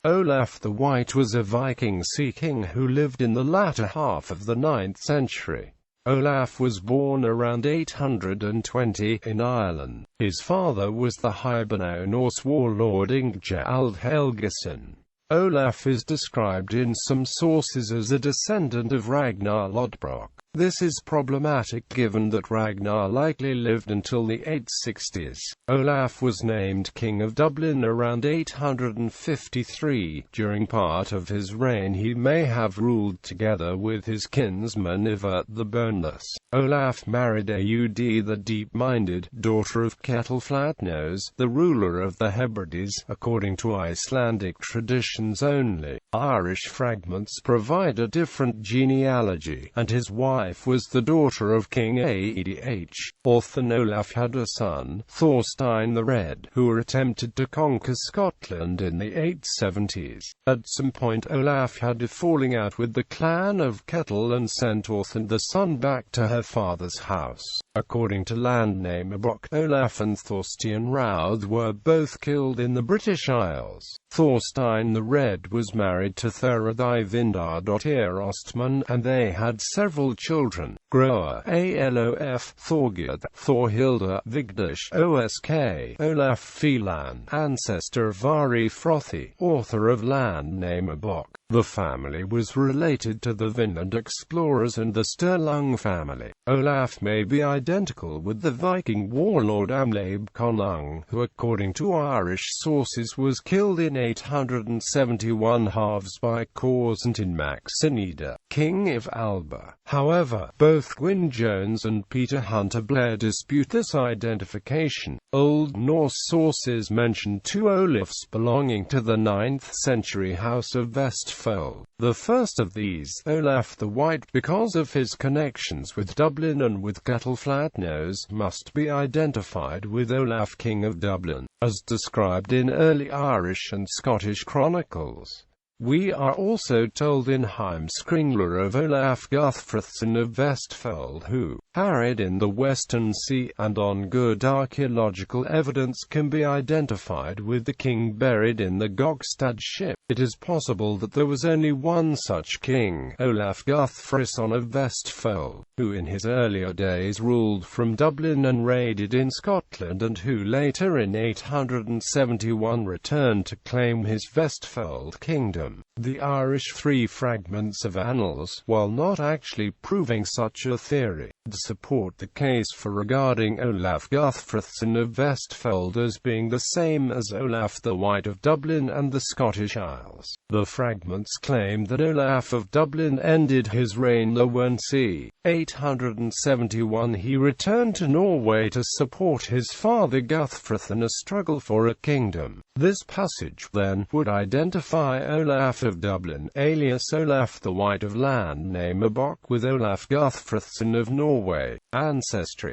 Olaf the White was a Viking sea king who lived in the latter half of the 9th century. Olaf was born around 820 in Ireland. His father was the Hiberno-Norse warlord Ingjald Helgasson. Olaf is described in some sources as a descendant of Ragnar Lodbrok. This is problematic given that Ragnar likely lived until the 860s. Olaf was named King of Dublin around 853. During part of his reign he may have ruled together with his kinsman Ivar the Boneless. Olaf married Aud the Deep-Minded, daughter of Ketil Flatnose, the ruler of the Hebrides, according to Icelandic traditions only. Irish fragments provide a different genealogy, and his wife was the daughter of King Olaf had a son, Thorstein the Red, who attempted to conquer Scotland in the 870s. At some point Olaf had a falling out with the clan of Ketil and sent Orthan the son back to her father's house. According to Landnámabók, Olaf and Thorstein Raud were both killed in the British Isles. Thorstein the Red was married to Thuradai Vindardóttir Ostman, and they had several children: Groa, Alof, Thorgerd, Thorhilda, Vigdish, Osk, Olaf Filan, ancestor of Ari Frothy, author of Landnámabók. The family was related to the Vinland explorers and the Sturlung family. Olaf may be identical with the Viking warlord Amlabe Konung, who according to Irish sources was killed in 871 halves by Constantine Maxinida, king of Alba. However, both Gwyn Jones and Peter Hunter Blair dispute this identification. Old Norse sources mention two Olafs belonging to the 9th century House of Vestfold. The first of these, Olaf the White, because of his connections with Dublin and with Ketil Flatnose, must be identified with Olaf, King of Dublin, as described in early Irish and Scottish chronicles. We are also told in Heimskringla of Olaf Guthfrithson of Vestfold, who harried in the Western Sea, and on good archaeological evidence can be identified with the king buried in the Gokstad ship. It is possible that there was only one such king, Olaf Guthfrithson of Vestfold, who in his earlier days ruled from Dublin and raided in Scotland, and who later in 871 returned to claim his Vestfold kingdom. The Irish free fragments of annals, while not actually proving such a theory, support the case for regarding Olaf Guthfrithson of Vestfold as being the same as Olaf the White of Dublin and the Scottish Isles. The fragments claim that Olaf of Dublin ended his reign when c. 871 he returned to Norway to support his father Guthfrith in a struggle for a kingdom. This passage, then, would identify Olaf of Dublin, alias Olaf the White of Landnámabók, with Olaf Guthfrithson of Norway. Ancestry.